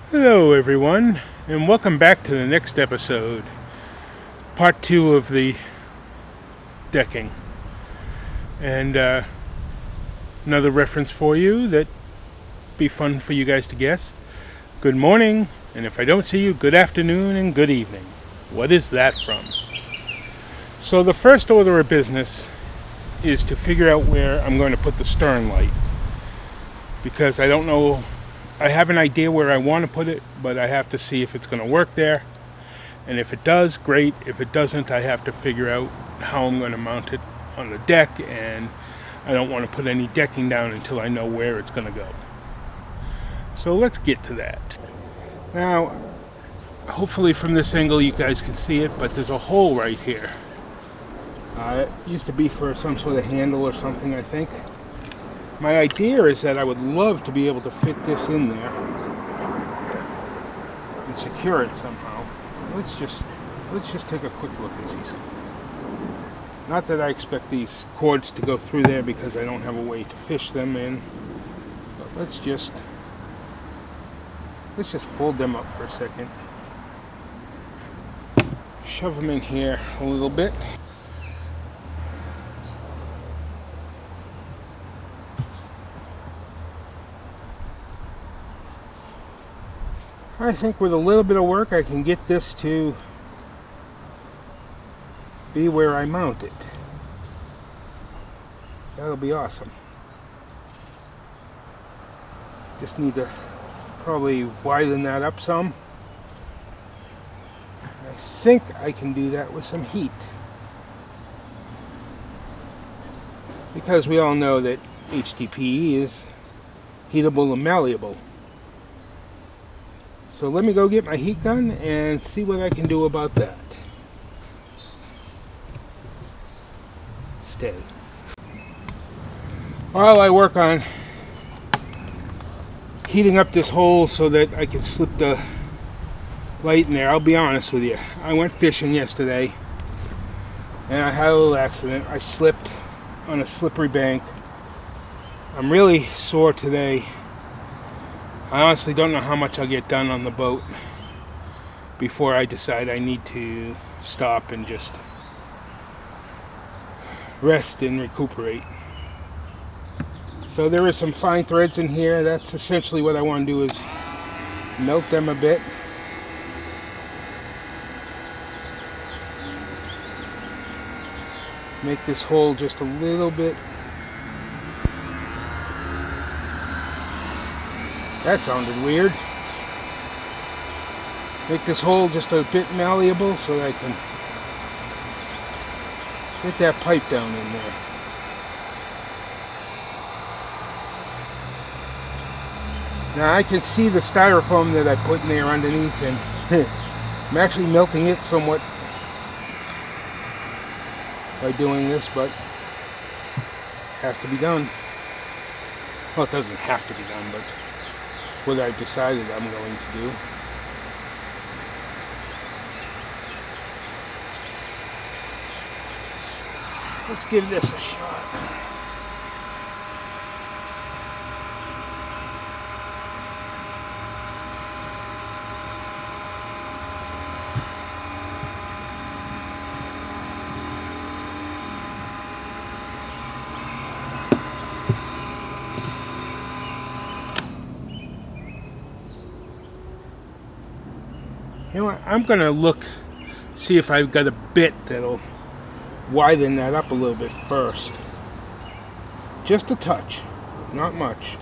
Hello, everyone, and welcome back to the next episode, part 2 of the decking. And another reference for you that be fun for you guys to guess. Good morning, and if I don't see you, good afternoon and good evening. What is that from? So the first order of business is to figure out where I'm going to put the stern light, because I don't know. I have an idea where I want to put it, but I have to see if it's going to work there. And if it does, great. If it doesn't, I have to figure out how I'm going to mount it on the deck, and I don't want to put any decking down until I know where it's going to go. So let's get to that. Now, hopefully from this angle you guys can see it, but there's a hole right here. It used to be for some sort of handle or something, I think. My idea is that I would love to be able to fit this in there and secure it somehow. Let's just take a quick look and see something. Not that I expect these cords to go through there because I don't have a way to fish them in, but let's just fold them up for a second. Shove them in here a little bit. I think with a little bit of work I can get this to be where I mount it. That'll be awesome. Just need to probably widen that up some. I think I can do that with some heat, because we all know that HDPE is heatable and malleable. So let me go get my heat gun and see what I can do about that. Stay. While I work on heating up this hole so that I can slip the light in there, I'll be honest with you. I went fishing yesterday and I had a little accident. I slipped on a slippery bank. I'm really sore today. I honestly don't know how much I'll get done on the boat before I decide I need to stop and just rest and recuperate. So there is some fine threads in here. That's essentially what I want to do, is melt them a bit. Make this hole just a little bit. That sounded weird. Make this hole just a bit malleable so that I can get that pipe down in there. Now I can see the styrofoam that I put in there underneath, and I'm actually melting it somewhat by doing this, but it has to be done. Well, it doesn't have to be done, but what I've decided I'm going to do. Let's give this a shot. You know what, I'm going to see if I've got a bit that'll widen that up a little bit first. Just a touch, not much,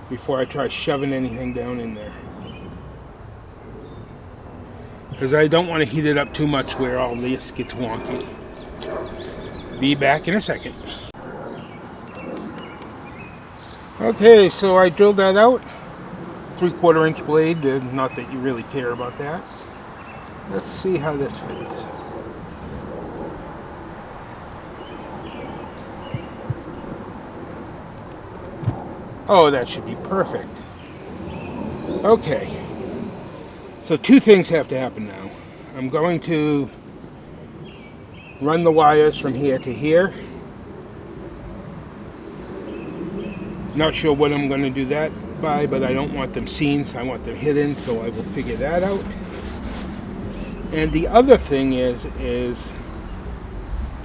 before I try shoving anything down in there. Because I don't want to heat it up too much where all this gets wonky. Be back in a second. Okay, so I drilled that out. 3/4 inch blade, not that you really care about that. Let's see how this fits. Oh, that should be perfect. Okay, so two things have to happen now. I'm going to run the wires from here to here. Not sure what I'm going to do that by, but I don't want them seen, so I want them hidden, so I will figure that out. And the other thing is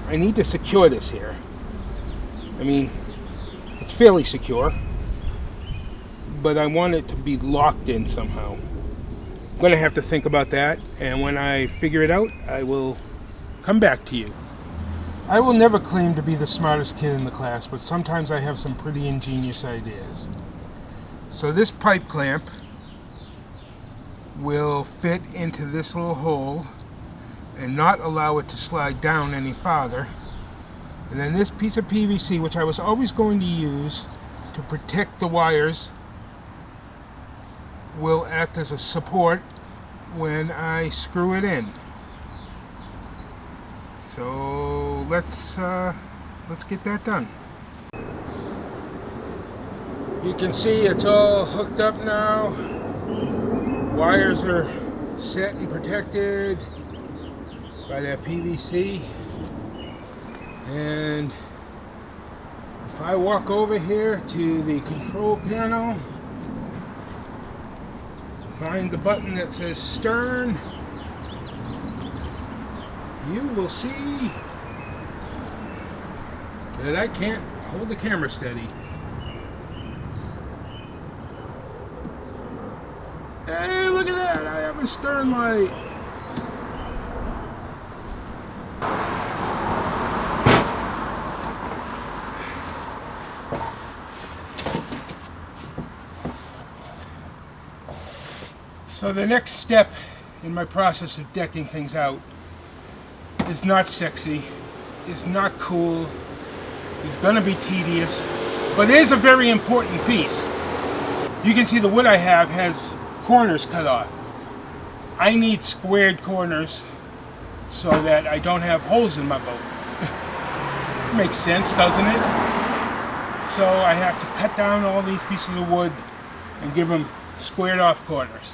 I need to secure this here. I mean, it's fairly secure, but I want it to be locked in somehow. I'm going to have to think about that, and when I figure it out, I will come back to you. I will never claim to be the smartest kid in the class, but sometimes I have some pretty ingenious ideas. So this pipe clamp will fit into this little hole and not allow it to slide down any farther. And then this piece of PVC, which I was always going to use to protect the wires, will act as a support when I screw it in. So let's get that done. You can see it's all hooked up now. Wires are set and protected by that PVC. And if I walk over here to the control panel, find the button that says stern, you will see that I can't hold the camera steady. Hey, look at that! I have a stern light. So the next step in my process of decking things out is not sexy, is not cool, is going to be tedious, but it is a very important piece. You can see the wood I have has corners cut off. I need squared corners so that I don't have holes in my boat. Makes sense, doesn't it? So I have to cut down all these pieces of wood and give them squared off corners.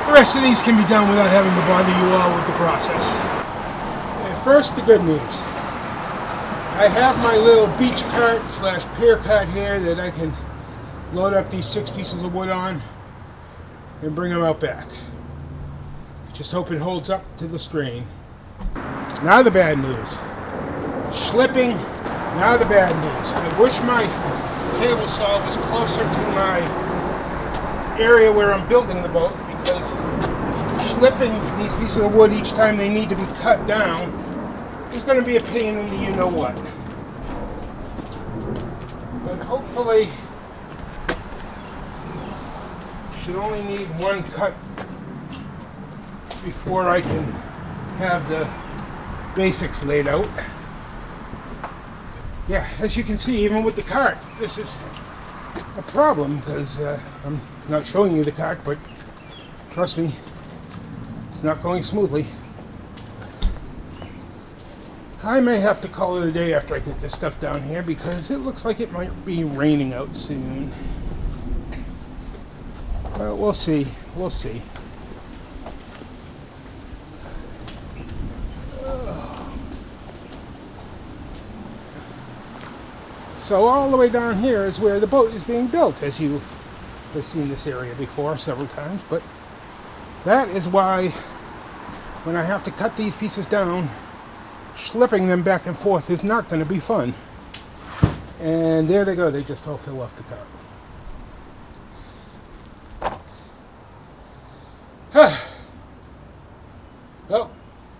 The rest of these can be done without having to bother you all with the process. First, the good news. I have my little beach cart / pier cart here that I can load up these 6 pieces of wood on and bring them out back. Just hope it holds up to the strain. Now the bad news. Slipping. Now the bad news. I wish my table saw was closer to my area where I'm building the boat, because slipping these pieces of wood each time they need to be cut down is going to be a pain in the you-know-what. But hopefully, should only need one cut before I can have the basics laid out. Yeah, as you can see, even with the cart, this is a problem, because I'm not showing you the cart, but trust me, it's not going smoothly. I may have to call it a day after I get this stuff down here, because it looks like it might be raining out soon. Well, we'll see. We'll see. So all the way down here is where the boat is being built, as you have seen this area before several times, but that is why when I have to cut these pieces down, slipping them back and forth is not going to be fun. And there they go, they just all fell off the cart. Well,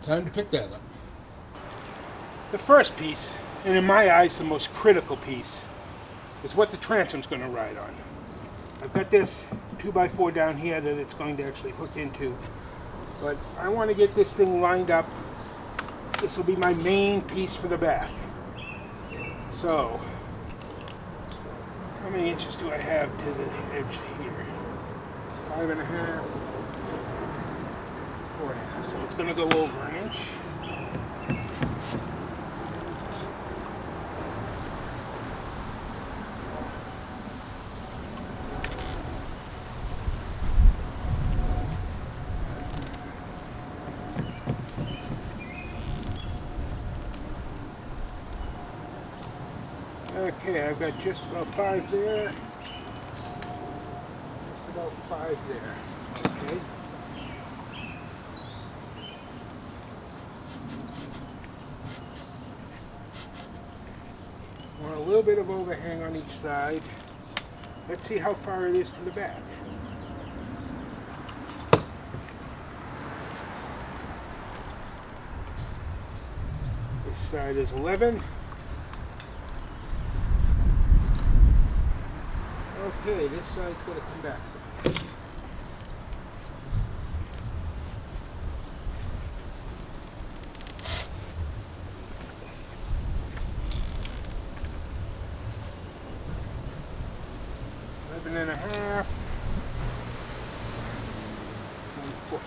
time to pick that up. The first piece, and in my eyes the most critical piece, is what the transom's going to ride on. I've got this 2x4 down here that it's going to actually hook into, but I want to get this thing lined up. This will be my main piece for the back. So How many inches do I have to the edge here? 5.5, 4.5. So it's going to go over an inch. Okay, I've got just about 5 there. Just about 5 there. Okay. Want a little bit of overhang on each side. Let's see how far it is to the back. This side is 11. Okay, this side's going to come back. 11.5. 1 foot.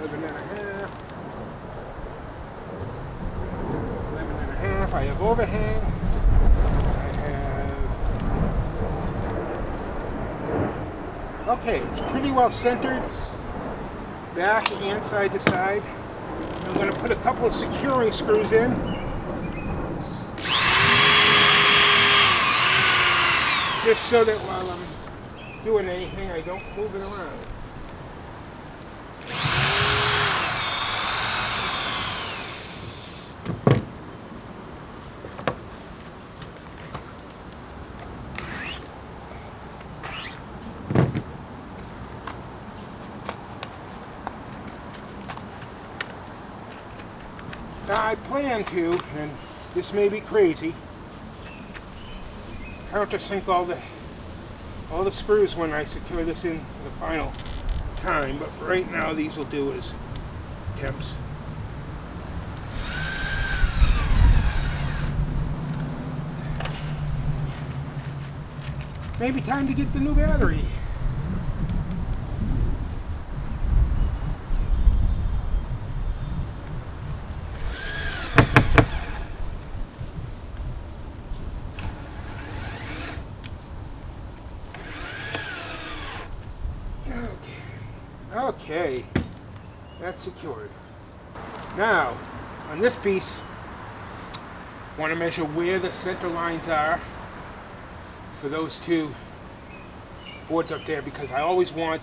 11.5. I have overhang. I have... Okay, it's pretty well centered. Back and side to side. I'm going to put a couple of securing screws in. Just so that while I'm doing anything, I don't move it around. Now I plan to, and this may be crazy, countersink all the screws when I secure this in for the final time, but for right now these will do as temps. Maybe time to get the new battery. Okay, that's secured. Now, on this piece, I want to measure where the center lines are for those two boards up there, because I always want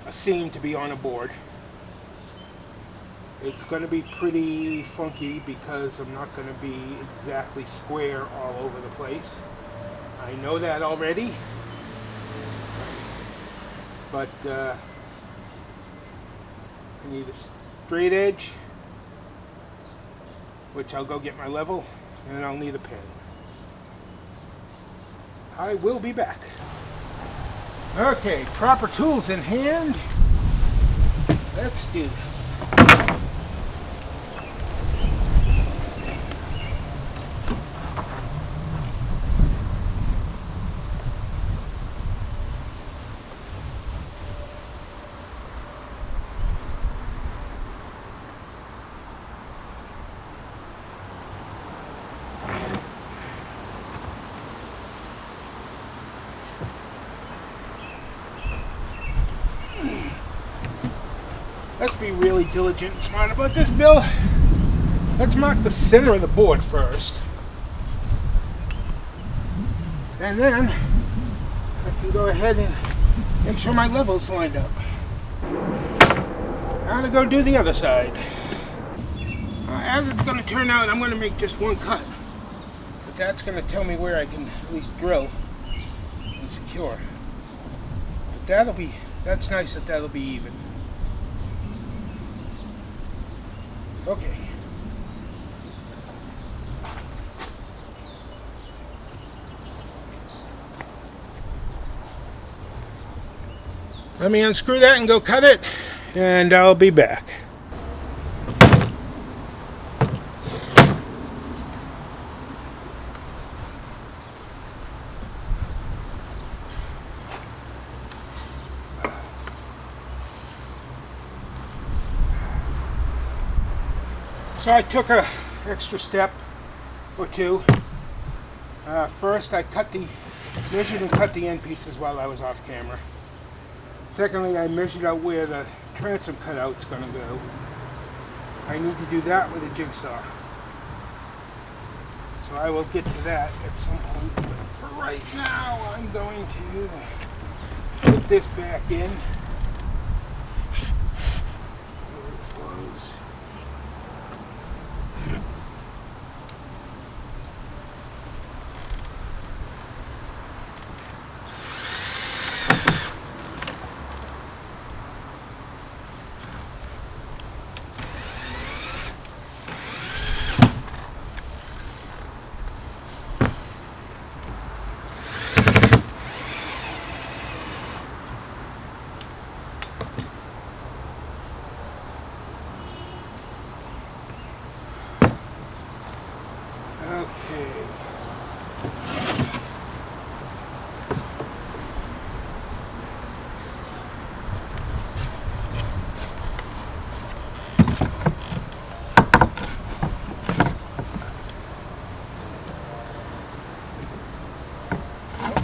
a seam to be on a board. It's going to be pretty funky because I'm not going to be exactly square all over the place. I know that already, but I need a straight edge, which I'll go get my level, and I'll need a pen. I will be back. Okay, proper tools in hand. Let's do this. Let's be really diligent and smart about this, Bill. Let's mark the center of the board first. And then I can go ahead and make sure my level's lined up. Now to go do the other side. As it's going to turn out, I'm going to make just one cut. But that's going to tell me where I can at least drill and secure. But that's nice that that'll be even. Okay. Let me unscrew that and go cut it, and I'll be back. So I took a extra step or two. First, I measured and cut the end pieces while I was off camera. Secondly, I measured out where the transom cutout's going to go. I need to do that with a jigsaw. So I will get to that at some point. But for right now, I'm going to put this back in.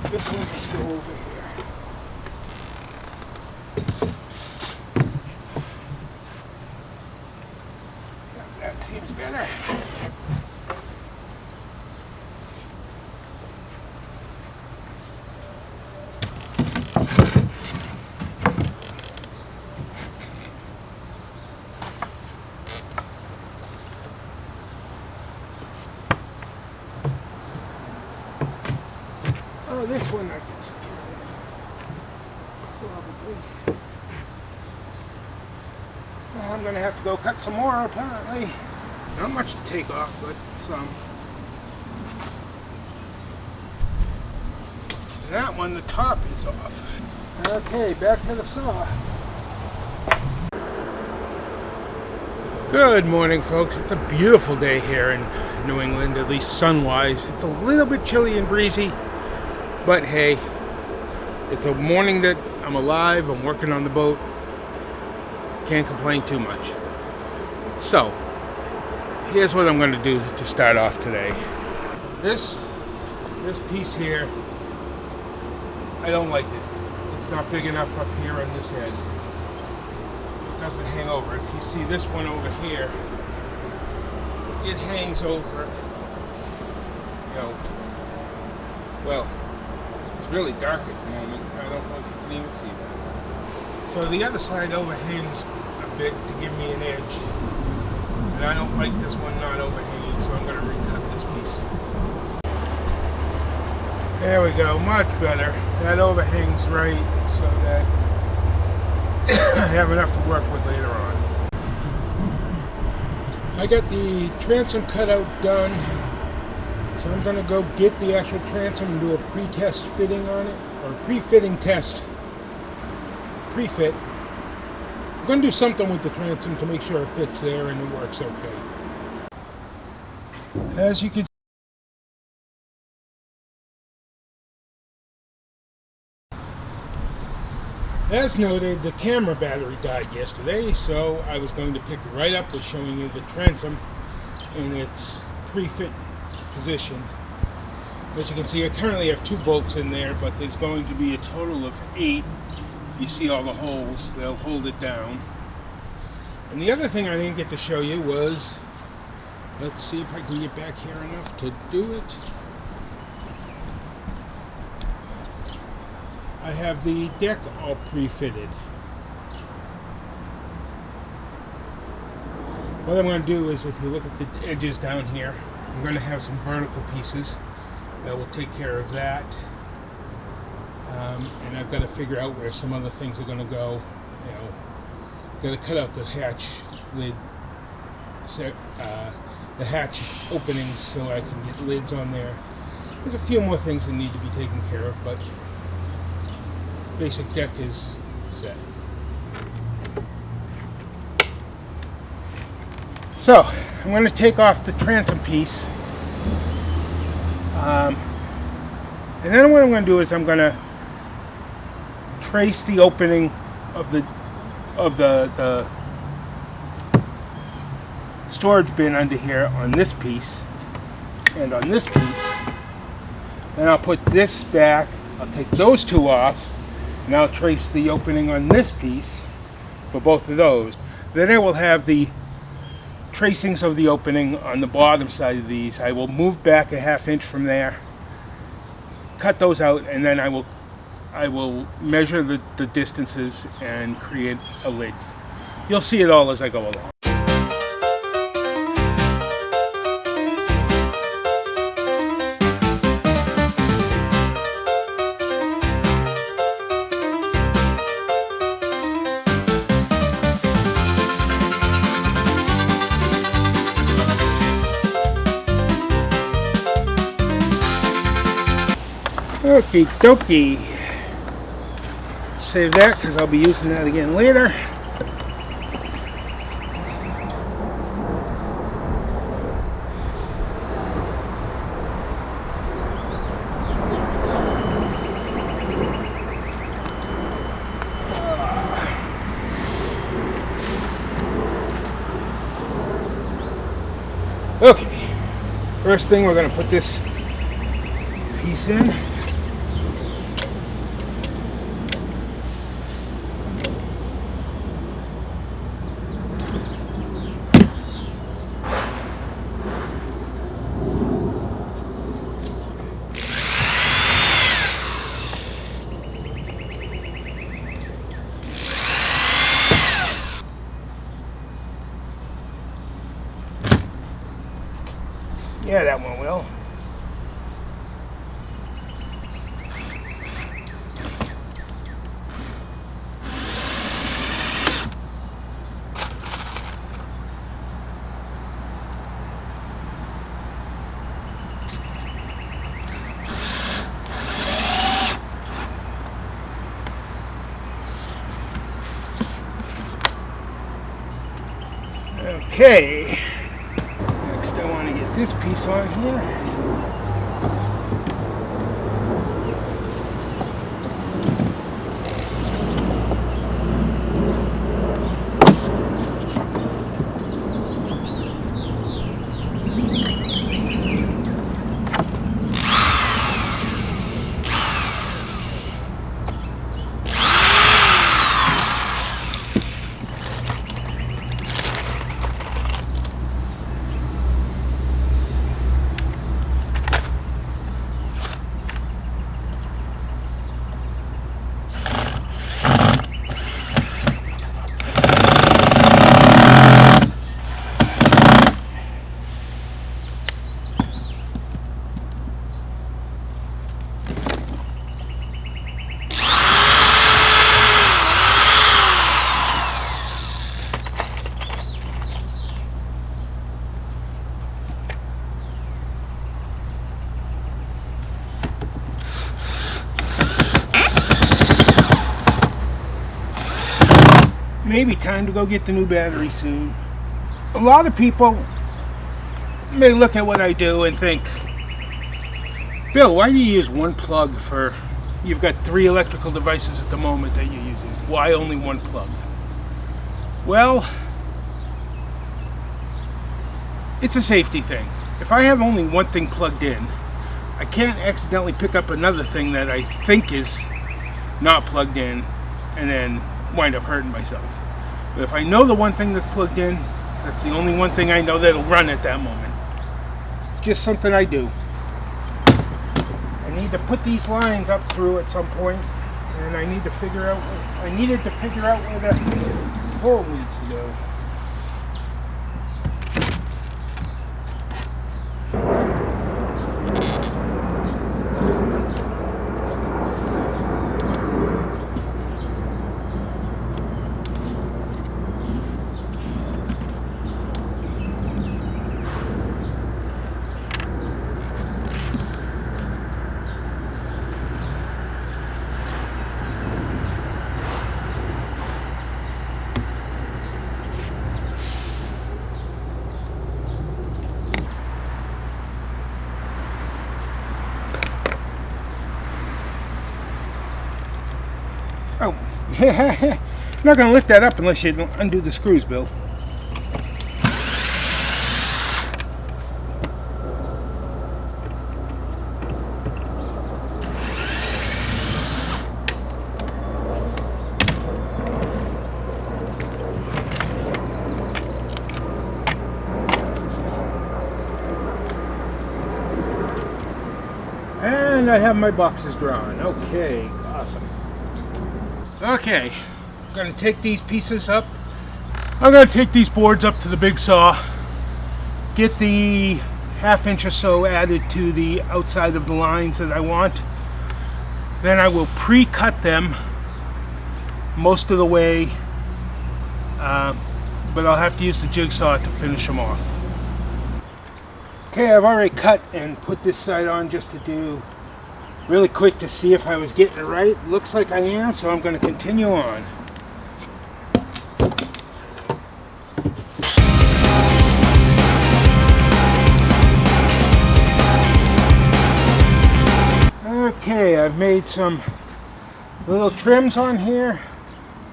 This one's still over here. That seems better. Oh, this one I can secure. Probably. Well, I'm gonna have to go cut some more apparently. Not much to take off, but some. And that one, the top is off. Okay, back to the saw. Good morning, folks. It's a beautiful day here in New England, at least sun-wise. It's a little bit chilly and breezy. But hey, it's a morning that I'm alive, I'm working on the boat. Can't complain too much. So, here's what I'm going to do to start off today. This piece here, I don't like it. It's not big enough up here on this end. It doesn't hang over. If you see this one over here, it hangs over, well, it's really dark at the moment. I don't know if you can even see that. So the other side overhangs a bit to give me an edge. And I don't like this one not overhanging, so I'm going to recut this piece. There we go, much better. That overhangs right so that I have enough to work with later on. I got the transom cutout done. So I'm going to go get the actual transom and do a pre-test fitting on it, or pre-fitting test. Pre-fit. I'm going to do something with the transom to make sure it fits there and it works okay. As you can As noted, the camera battery died yesterday, so I was going to pick right up with showing you the transom in its pre-fit position. As you can see, I currently have 2 bolts in there, but there's going to be a total of 8. If you see all the holes, they'll hold it down. And the other thing I didn't get to show you was, let's see if I can get back here enough to do it. I have the deck all pre-fitted. What I'm going to do is, if you look at the edges down here, I'm going to have some vertical pieces that will take care of that. And I've got to figure out where some other things are going to go. Got to cut out the hatch lid, the hatch openings so I can get lids on there. There's a few more things that need to be taken care of, but basic deck is set. So I'm going to take off the transom piece, and then what I'm going to do is I'm going to trace the opening of the storage bin under here on this piece and on this piece. Then I'll put this back, I'll take those two off, and I'll trace the opening on this piece for both of those. Then I will have the tracings of the opening on the bottom side of these. I will move back a 1/2 inch from there, cut those out, and then I will measure the distances and create a lid. You'll see it all as I go along. Okie dokie. Save that because I'll be using that again later. Okay, first thing we're going to put this piece in. Yeah, that one will. Okay. I want to get this piece on here. Maybe time to go get the new battery soon. A lot of people may look at what I do and think, Bill, why do you use one plug for, you've got 3 electrical devices at the moment that you're using. Why only one plug? Well, it's a safety thing. If I have only one thing plugged in, I can't accidentally pick up another thing that I think is not plugged in and then wind up hurting myself. But if I know the one thing that's plugged in, that's the only one thing I know that'll run at that moment. It's just something I do. I need to put these lines up through at some point, and I needed to figure out where the pole needs to go. Oh, I'm not going to lift that up unless you undo the screws, Bill. And I have my boxes drawn. Okay, awesome. Okay, I'm going to take these pieces up. I'm going to take these boards up to the big saw, get the 1/2 inch or so added to the outside of the lines that I want. Then I will pre-cut them most of the way, but I'll have to use the jigsaw to finish them off. Okay, I've already cut and put this side on just to do really quick to see if I was getting it right. Looks like I am, so I'm going to continue on. Okay, I've made some little trims on here.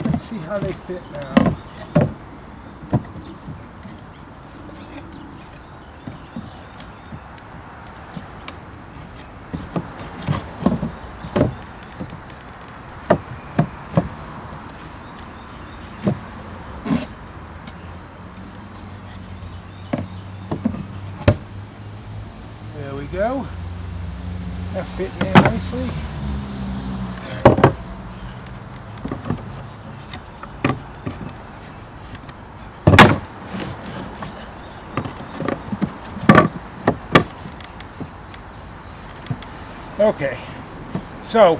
Let's see how they fit now. There we go. That fit in there nicely. Okay, so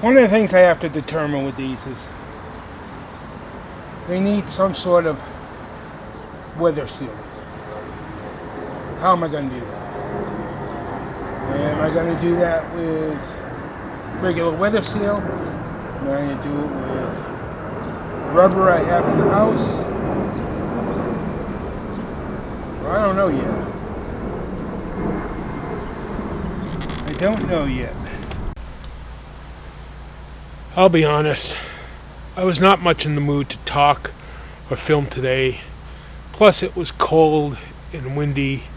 one of the things I have to determine with these is they need some sort of weather seal. How am I going to do that? Am I going to do that with regular weather seal? Am I going to do it with rubber I have in the house? Well, I don't know yet. I don't know yet. I'll be honest, I was not much in the mood to talk or film today. Plus it was cold and windy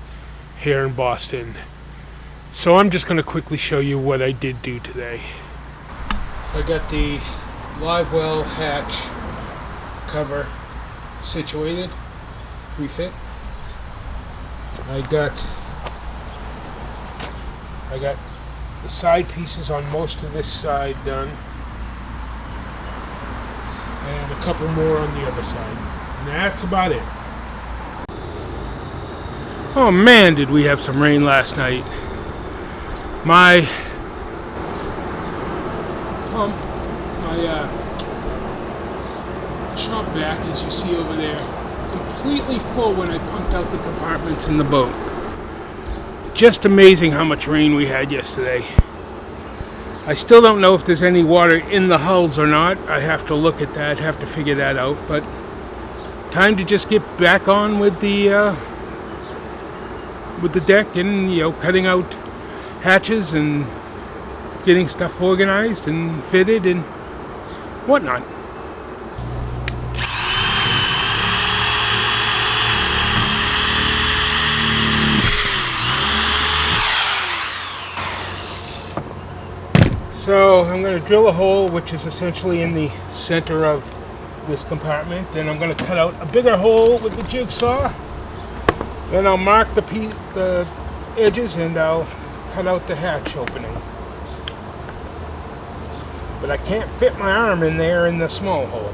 here in Boston. So I'm just going to quickly show you what I did do today. I got the live well hatch cover situated, refit. I got the side pieces on most of this side done, and a couple more on the other side. And that's about it. Oh man, did we have some rain last night. My pump, my shop vac, as you see over there, completely full when I pumped out the compartments in the boat. Just amazing how much rain we had yesterday. I still don't know if there's any water in the hulls or not. I have to look at that, have to figure that out. But time to just get back on with the deck and cutting out hatches and getting stuff organized and fitted and whatnot. So I'm going to drill a hole, which is essentially in the center of this compartment. Then I'm going to cut out a bigger hole with the jigsaw. Then I'll mark the edges and I'll cut out the hatch opening. But I can't fit my arm in there in the small hole.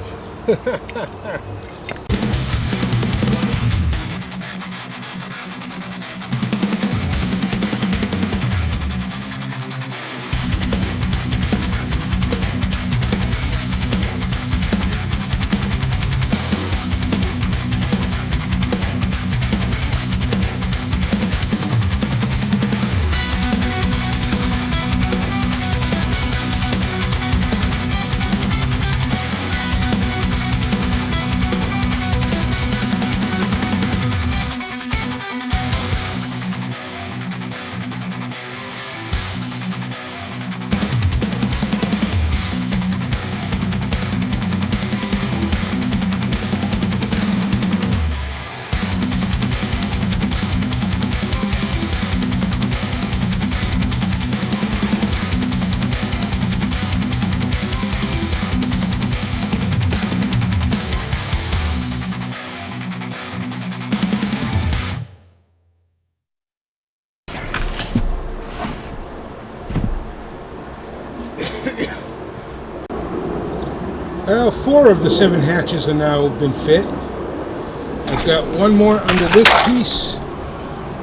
Well, 4 of the 7 hatches are now been fit. I've got 1 more under this piece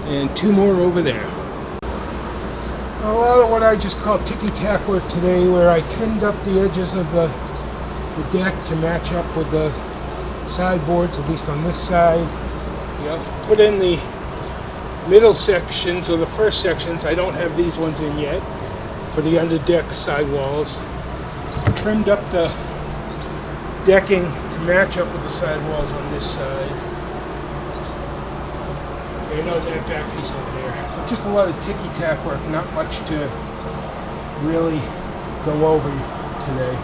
and 2 more over there. A lot of what I just call ticky-tack work today, where I trimmed up the edges of the deck to match up with the sideboards, at least on this side. You know, put in the middle sections, or the first sections. I don't have these ones in yet, for the underdeck sidewalls. Trimmed up the decking to match up with the sidewalls on this side. And on that back piece over there. Just a lot of ticky-tack work, not much to really go over today.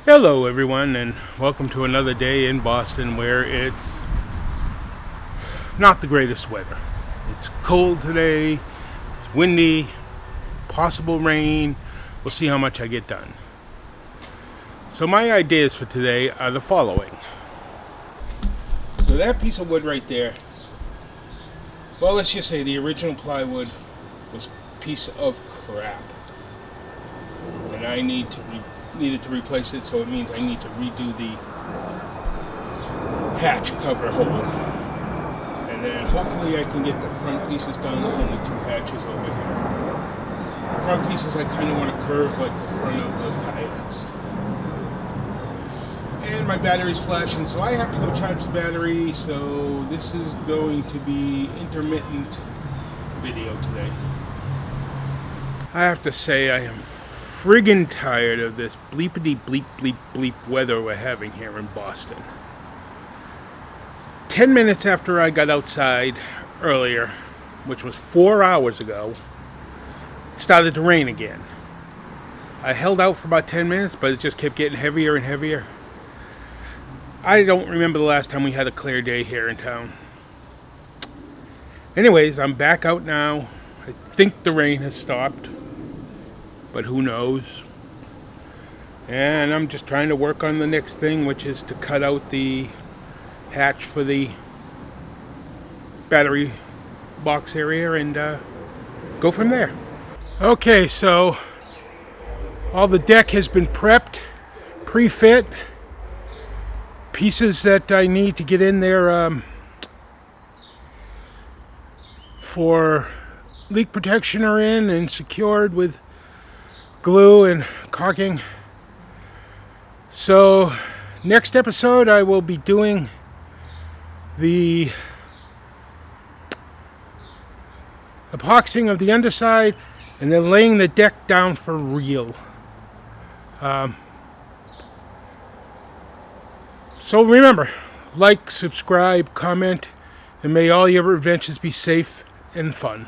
Hello everyone, and welcome to another day in Boston where it's not the greatest weather. It's cold today, it's windy, possible rain. We'll see how much I get done. So my ideas for today are the following. So that piece of wood right there, well, let's just say the original plywood was a piece of crap. And I needed to replace it, so it means I need to redo the hatch cover hole. And then hopefully I can get the front pieces done and the 2 hatches over here. The front pieces I kind of want to curve like the front of the kayaks. And my battery's flashing, so I have to go charge the battery, so this is going to be intermittent video today. I have to say I am friggin' tired of this bleepity bleep bleep bleep weather we're having here in Boston. 10 minutes after I got outside earlier, which was 4 hours ago, it started to rain again. I held out for about 10 minutes, but it just kept getting heavier and heavier. I don't remember the last time we had a clear day here in town. Anyways, I'm back out now. I think the rain has stopped, but who knows? And I'm just trying to work on the next thing, which is to cut out the hatch for the battery box area and go from there. Okay, so all the deck has been prepped, pre-fit. Pieces that I need to get in there for leak protection are in and secured with glue and caulking. So next episode I will be doing the epoxying of the underside and then laying the deck down for real. So remember, like, subscribe, comment, and may all your adventures be safe and fun.